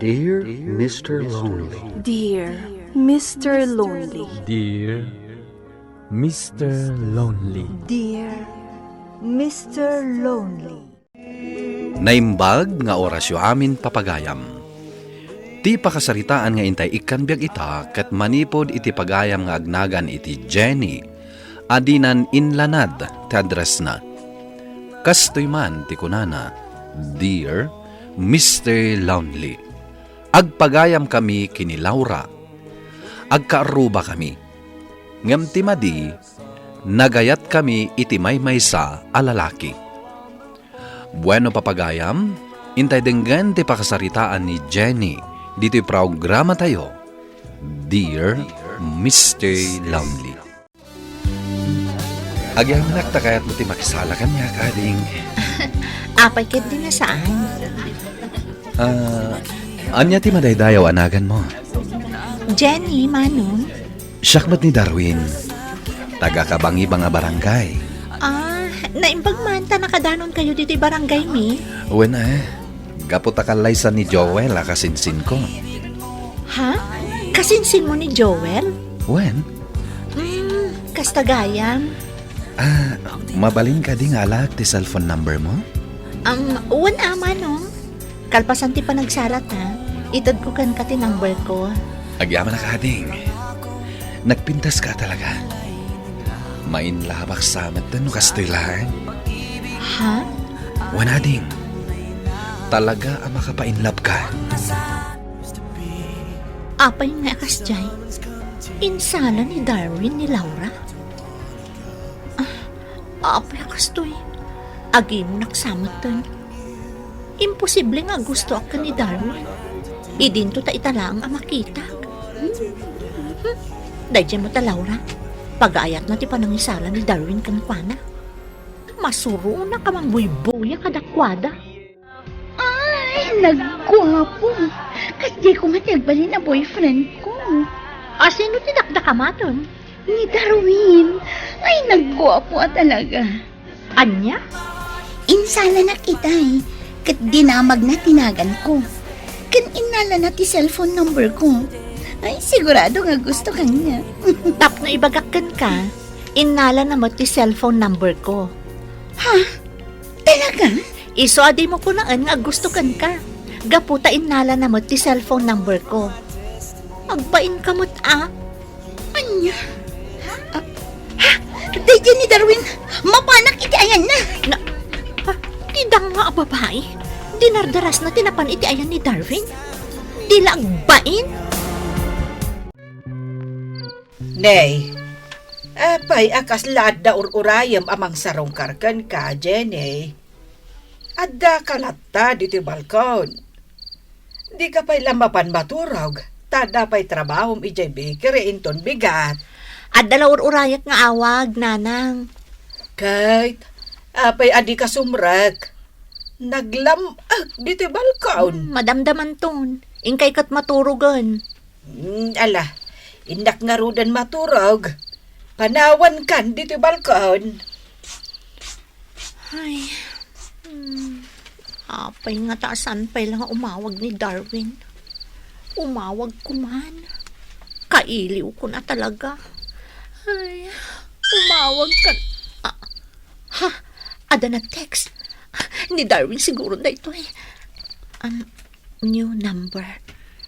Dear Mr. Lonely. Dear Mr. Lonely. Dear Mr. Lonely. Dear Mr. Lonely. Naimbag nga orasyo amin papagayam. Ti pakasaritaan nga intay ikan biag ita kat manipod iti pagayam nga agnagan iti Jenny. Adinan inlanad ti address na. Kastoy man ti kunana, Dear Mr. Lonely. Agpagayam kami kini Laura. Agkaaruba kami. Ngem ti madi, nagayat kami iti maymaysa a lalaki. Bueno papagayam, intay denggan ti pakasaritaan ni Jenny. Dito'y programa tayo, Dear Mr. Lonely. Agyamanak ta kaya't mo ti makisala kanya kading. Apay ket din na saan? Anya ti madaydayaw anagan mo? Jenny, manon? Siyakmat ni Darwin. Taga-kabangi ba nga barangay? Naimbag man ta nakadanon kayo dito'y barangay mi? Uwen gaputakal sa ni Joel kasinsin ko. Ha? Kasinsin mo ni Joel? Uwen? Kastagayam? Mabalin ka di nga alag ti cellphone number mo? Uwan ama no? Kalpasan ti pa nagsarat ha? Itad ko kan ka ti number ko. Agyaman na kading. Nagpintas ka talaga. Mainlabak sa amat no kastilahan. Ha? Wanading. Talaga ang makapainlab ka. Apay nga kasjay. Insala ni Darwin ni Laura. Apay kastoy. Agi mo naksamatan. Imposible nga gusto ako ni Darwin. Idinto ta italaang ang makita. Dahil mo ta Laura. Pag-aayat na ti panangisala ni Darwin kan pana. Masuro na kamang buy-buya kadakwada. Ay, nagguwapo. Kasi ko matiagbali na boyfriend ko. Sino tinakdakamaton? Ni Darwin. Ay, nagguwapo talaga. Anya? Insala na kita eh. Kat dinamag na tinagan ko. Kan inala na ti cellphone number ko. Ay, sigurado nga gusto kanya. Tap na ibagakan ka, inala na mo ti cellphone number ko. Ha? Talaga? Iso adi mo ko naan nga gusto kan ka. Gaputa inala na mo ti cellphone number ko. Agpain kamot Anya? Ha? Dahil ni Darwin, mapanak iti ayan na. Tidang nga babae. Dinardaras na tinapan iti ayan ni Darwin. Dilagbain? Nay, apay akas laad da ururayam amang sarong karkan ka, Jenny. Adda kalatta dito balkon. Di ka pa'y lamapan maturog, tada pa'y trabahom ijay bakery inton bigat. At dalawar urayak nga awag, nanang. Kahit, apay adi ka sumrek. Naglamag dito balkon. Madamdaman ton. Ingkay kat maturugan. Ala, indak nga rudan maturog. Panawan kan dito balkon. Ay, apay nga taasan pa'y lang umawag ni Darwin. Umawag ko man. Kailiw ko na talaga. Ay, umawag ka. Ada na text. Ni Darwin siguro na ito eh. New number.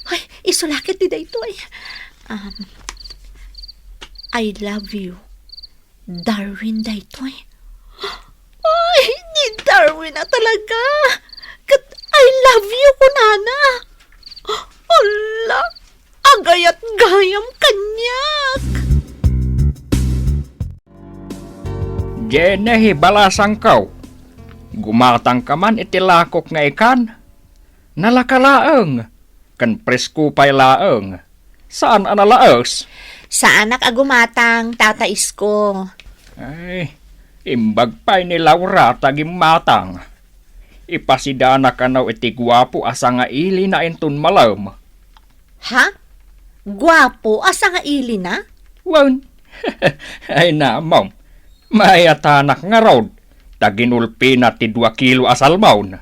Ay, isulakit ni da ito eh. I love you. Darwin da ito eh. Ay, ni Darwin na talaga. Kat I love you ko, nana. Ala, agayat gayam kanyak. Jenny, balasang kau. Gumatang ka man iti lakok nga ikan. Nalakalaeng. Kan presko pa'y laeng. Saan analaos? Sa anak agumatang, tatais ko. Ay, imbag pa'y ni Laura tagim matang. Ipasidana ka naw iti guwapo asa nga ili na inton malam. Ha? Gwapo, asa nga ili na? Wan. Ay na, mom. Mayatanak nga road. Taginulpi na ti 2 kilo asal maun.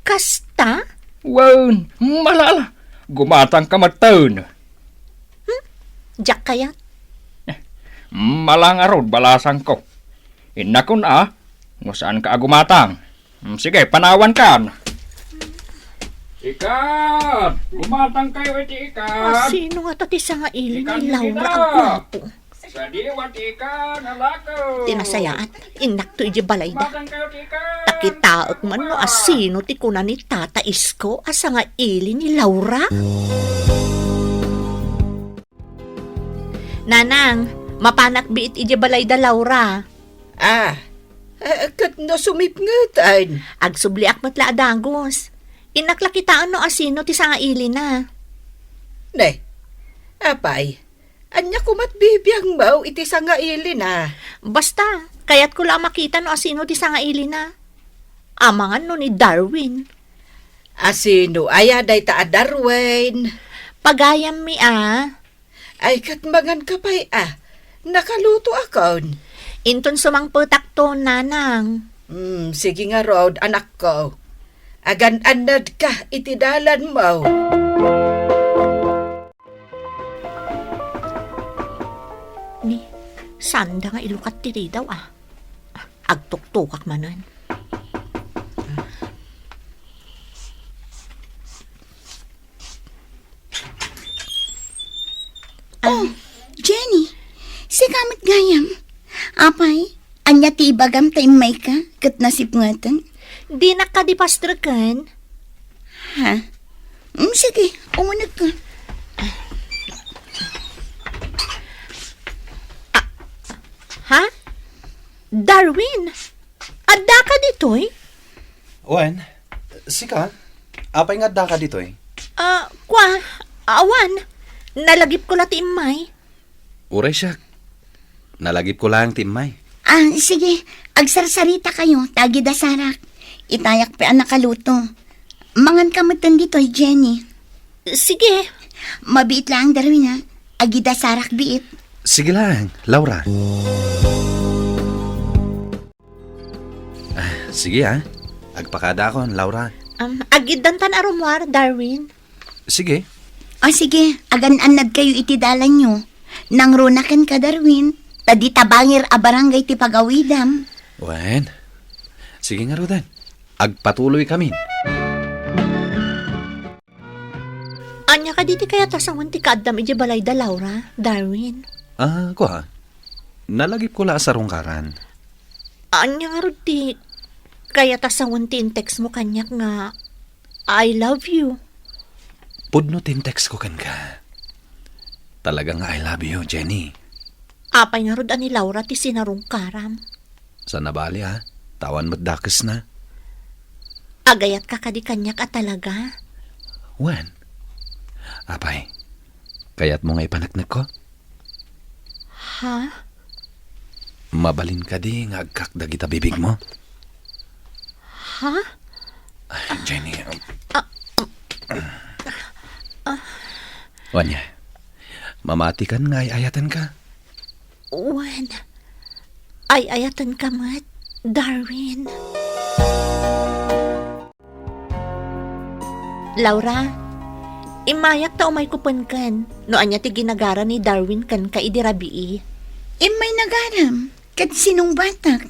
Kasta? Wan, malala. Gumatang ka mataon. Jack kaya? Malang arod balasan ko. Inakon kung saan ka gumatang. Sige, panawan ka. Ikat! Gumatang kayo iti ikat! Sino nga tati sa nga ili Ikan ni Laura kita. ang gwapo? Sa diwat ikat, nalakaw! Tinasayaan, inak to iji balayda. Gumatang kayo iti ikat! Takitaak man no asino ti kuna ni Tata Isko asa nga ili ni Laura? Nanang, mapanak biit iji balayda Laura. Kat no sumipngutan. Agsubliak matla adagos. Inaklakitaan no asino ti sa nga ili na. Ne, apay, anya kumat bibiyang mau iti sa nga ili na. Basta, kaya't ko lang makita no asino ti sa nga ili na. Amangan no ni Darwin. Asino ayaday ta Darwin. Pagayam mi Ay katmangan ka pa'y nakaluto akon. Inton sumang putak to, nanang. Sige nga Rod, anak ko. Agan-anad ka itidalan mo. Ni, sanda nga ilukat tiri daw Agtuktukak manan. Jenny, si kamit gayam. Apay, anya ti ibagam ta imay ka, kat nasipngatan. Di nakadipastrakan. Ha? Sige, umunag ka. Ha? Darwin, adda ka ditoy? Wen, sika, apay nga da ka dito eh. Awan, nalagip ko lati imay. Uray siya, nalagip ko lang timay. Sige, agsarsarita kayo, tagi da sarak. Itayak pa ang nakaluto. Mangan kamatan dito, Jenny. Sige. Mabiit lang, Darwin, ha? Agida sarak biit. Sige lang, Laura. Sige agpakada ko, Laura. Agidantan arumwar, Darwin. Sige. Sige, agan-anad kayo itidalan nyo. Nang runakan ka, Darwin. Tadi tabangir a barangay ti pagawidam. Wen, sige nga Rodan. Agpatuloy kami. Anya ka diti kaya tasangon ti kaadam iji balayda Laura, Darwin. Kuha. Nalagip ko la sa rungkaran. Anya nga rudi, kaya tasangon ti text mo kanyak nga, I love you. Pudno text ko kan ka. Talagang I love you, Jenny. Apay nga rod ani Laura ti sinarungkaram. Sa nabali tawan mo't dakes na. Agayat ka kadi kanyak talaga. Wen, apay, kaya't mo nga ipanagnag ko? Ha? Mabalin ka di nga agkakda kita bibig mo. Ha? Jenny, Wanya, mamati kan nga ayatan ka. Wen, ay ayatan ka mat, Darwin. Laura, imayak ta umay kupon kan, no anya ti ginagara ni Darwin kan ka idirabii. May nagaram, kat sinong batak?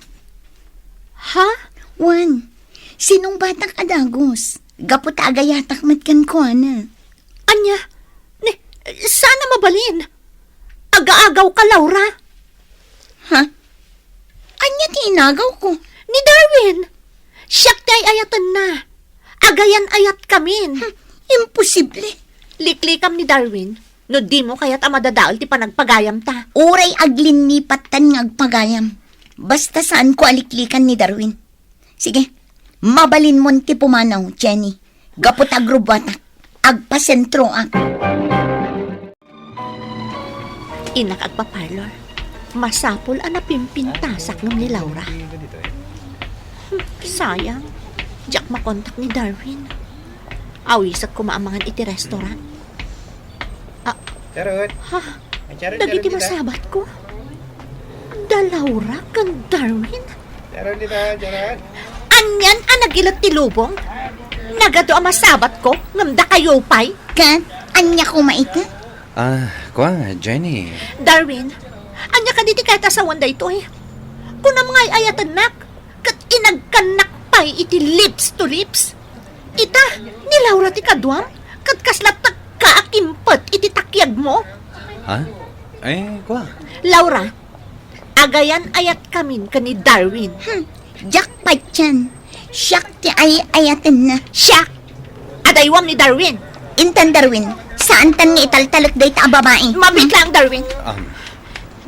Ha? Wan, sinong batak adagos? Gapot agayatak matkan ko, ana. Anya, sana mabalin. Aga-agaw ka, Laura. Ha? Anya ti inagaw ko? Ni Darwin. Siyak tay ayatan na. Agayan ayat kamin. Imposible. Liklikam ni Darwin. No di mo kaya't amadadaol ti panagpagayam ta. Uray aglinipat tan nga agpagayam. Basta saan ko aliklikan ni Darwin. Sige, mabalin mo ti pumanaw, Jenny. Gapot agrubatak. Agpasentro ang. Inak agpa-parlor. Masapol ang napimpintasak ng ni Laura. Sayang. Diyak makontak ni Darwin. Awisat ko maamangan iti restaurant. Charot. Ha? Dagiti masabat ko. Da Laura kang Darwin? Charot dito, charot. Anyan ang nagilat ti lubong? Nagado ang masabat ko, ngamda kayo pa'y. Kat, anya ko maika? Kwa, Jenny. Darwin, anya ka diti kahit asawan da ito eh. Kung na mga ayatan nak, kat inagkanak pa'y iti lips to lips. Ita, ni Laura ti kadwam, kat kaslat kaakimpet iti takyag mo. Ha? Kwa. Laura, agayan ayat kamin ka ni Darwin. Jackpot yan. Siyak ti ay ayatin na. Siya! Adaywam ni Darwin. Intan Darwin, saan tan nga italtalak day ta babae? Mabit lang, Darwin. Um,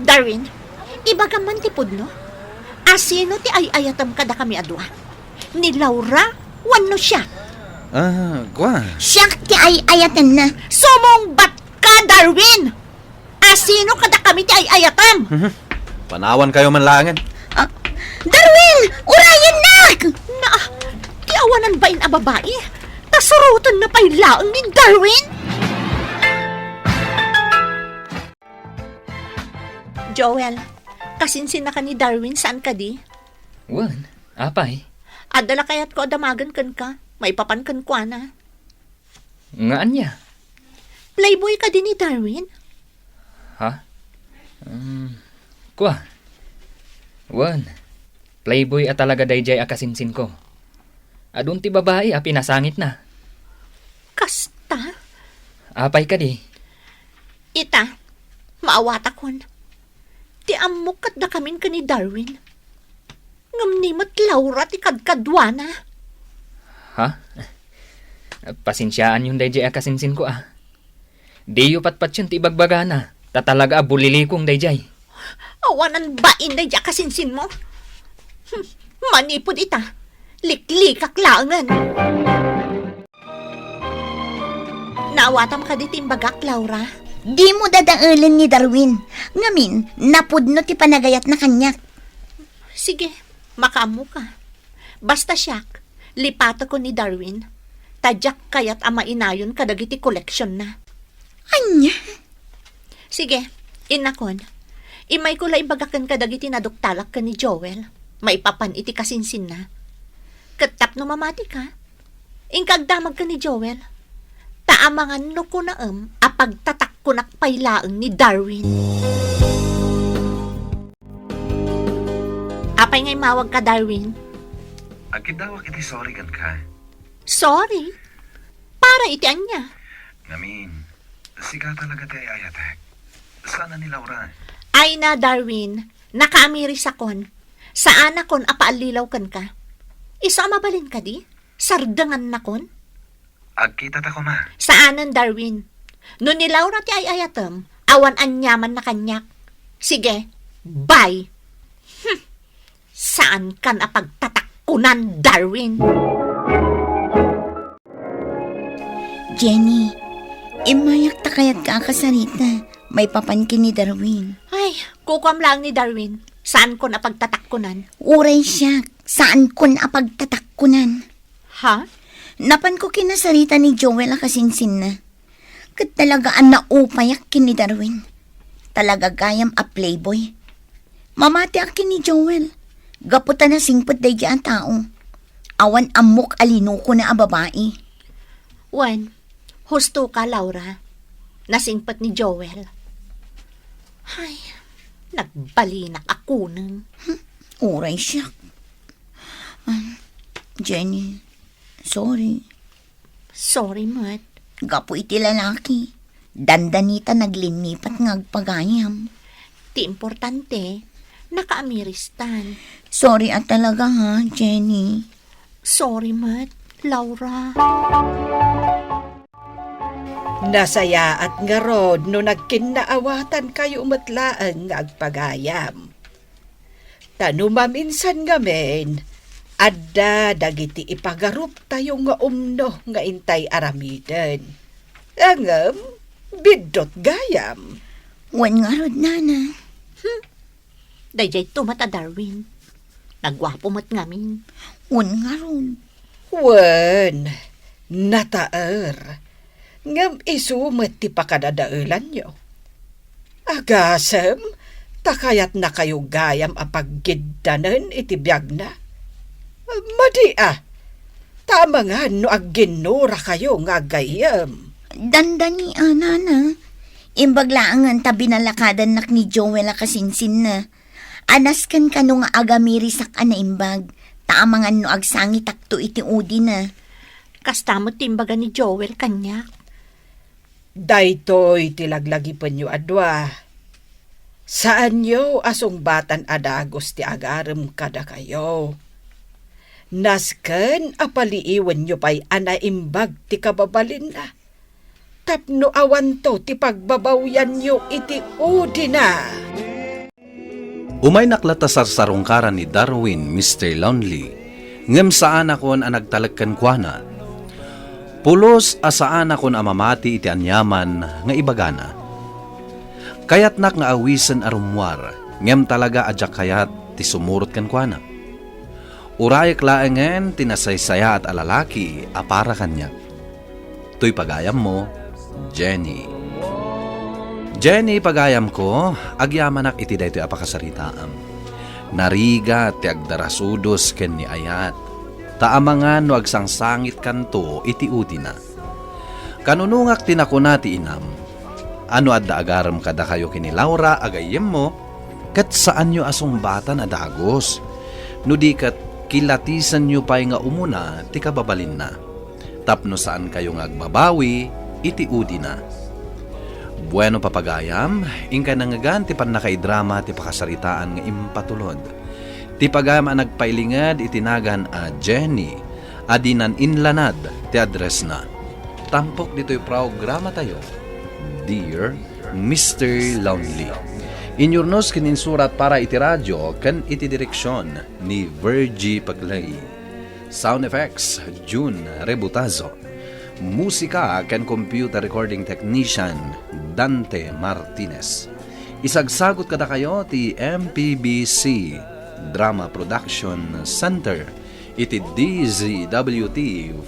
Darwin, ibaga man tipod, no? Asino ti ay ayatam kada kami adwa? Ni Laura, wano siya. Kwa. Siyak ti ay ayatin na. Sumungbat ka, Darwin! Asino kada kami ti ay ayatam? Panawan kayo manlangan. Darwin! Urayan na! Na, ti awanan ba in a babae? Tasurutan na pa'y laang ni Darwin? Joel, kasinsin na ka ni Darwin, saan ka di? Wan, apay. Adala kaya't ko adamagan kan ka, may papankan ko na. Ngaan niya? Playboy ka din ni Darwin? Ha? Kwa. Wan, playboy at talaga dayjay akasinsin ko. Adun ti babae a pinasangit na. Kasta? Apay ka di. Ita, maawata kon. Ti amok kat da kamin ka ni Darwin. Ngamnimat Laura ti kadkadwana. Ha? Pasinsyaan yung dayjay akasinsin ko ah. Di yu patpat yun ti ibagbaga na. Tatalaga abulilikong dayjay. Awanan ba inday di kasinsin mo? Manipod ita. Liklikak langan. Naawatam ka di timbagak, Laura. Di mo dadangilin ni Darwin. Ngamin, napudno ti panagayat na kanyak. Sige, makamu ka. Basta siyak, lipato ko ni Darwin. Tadyak kayat ama inayon kadagiti koleksyon na. Anya? Sige, inakon. Imay ko la ibagakan kadagiti naduktalak ka ni Joel. Maipapan iti kasinsin na. Katap no mamati ka. Ingkagdamag ka ni Joel. Taamangan no ko apagtatak ko nakpailaang ni Darwin. Apay ngay mawag ka, Darwin. Agkidawak iti sorry kan ka. Sorry? Para itian niya. Ngamin, siga talaga tayo ayatek. Sana ni Laura. Ay na, Darwin. Nakaamiris akon. Saan akon apaalilaw kan ka? Isa mabalin ka di? Sardangan na kon? Agkita ta ko ma. Saanan, Darwin? No ni Laura ti ay ayatem, awan anyaman na kanyak. Sige, bye. Saan kan apagtatakunan, Darwin? Jenny, imayak ta kayat ka akasarita. May papankin ni Darwin. Ay, kukwam lang ni Darwin. Saan ko napagtatakunan? Uray siya. Saan kun apagtatakkunan? Ha? Napan ko kinasarita ni Joel akasinsin na. Kat talagaan na upayak kin ni Darwin. Talaga gayam a playboy. Mamati akin ni Joel. Gaputan na singpot day ang tao. Awan amok alinuko na a babae. Wen, husto ka, Laura. Nasingpat ni Joel. Ay, nagbalinak ako nang. Uray siya. Jenny, sorry. Sorry, Mat. Gapo iti lalaki. Dandanita naglinipat ngagpagayam. Ti importante, nakaamiristan. Sorry at talaga ha, Jenny. Sorry, Mat. Laura. Nasaya at nga rod no nagkinaawatan kayo umatlaan nga agpagayam. Tano maminsan nga men, adda dagiti ipagarup tayo nga umno nga intay aramiden. Angam, bidot gayam. Wan nga rod, nana. Dayjay tumata, Darwin. Nagwapo mat ngamin. Wan nga rod. Wen, nataer. Ngam isumet ti pakadadaulan nyo. Agasem, takayat na kayo gayam apaggiddanen iti biyag na. Madi Tama nga no ag ginura kayo nga gayam. Dandani, nana. Imbag laangan tabi na lakadan nak ni Joel kasinsin na. Anas kan kano nga agamirisak na imbag. Taamangan no agsangi takto iti udi na. Kastamot timbaga ni Joel kanya. Daytoy tilaglagi penyo adwa. Saan yo asong batan adagos ti agarem kada kayo? Nasken apaliiwan nyo pa'y anaimbag ti kababalin na. Tapno awan to ti pagbabawyan nyo iti udi na. Umay naklata sa sarungkaran ni Darwin, Mr. Lonely, ngem saan akon ang nagtalagkan kwa na. Pulos asaan akon amamati iti anyaman nga ibagana. Kayat nak nga awisen arumwar, ngem talaga adyak kayat ti sumurot kan kwa na. Urayak laengen tinasaysaya at alalaki apara kanya. Tuy pagayam mo, Jenny. Jenny, pagayam ko, agyamanak iti daytoy apakasaritaam. Nariga ti agdarasudos ken ni ayat. Taamangan no agsangsangit kanto iti uti na. Kanunungak tinakuna ti inam. Ano adda agaram kada kayo kini Laura agayem mo, kat saan nyo asumbatan adagos. No di kat kilatisan nyo pa'y nga umuna, ti kababalin na. Tapno saan kayo nga agbabawi, iti udi na. Bueno papagayam, ingka nangagan ti panakaidrama ti pakasaritaan nga impatulod. Ti pagayam ang nagpailingad itinagan a Jenny, adinan inlanad ti address na. Tampok dito'y programa tayo, Dear Mr. Lonely. Inyornos kininsurat para iti radyo kan iti direksyon ni Virgie Paglay. Sound effects, June Rebutazo. Musika kan computer recording technician, Dante Martinez. Isagsagot kada kayo ti MPBC Drama Production Center iti DZWT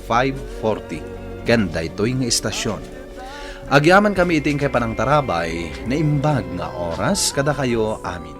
540. Ganda ito'y nga istasyon. Agyaman kami iting kay panang tarabay na imbag nga oras kada kayo amin.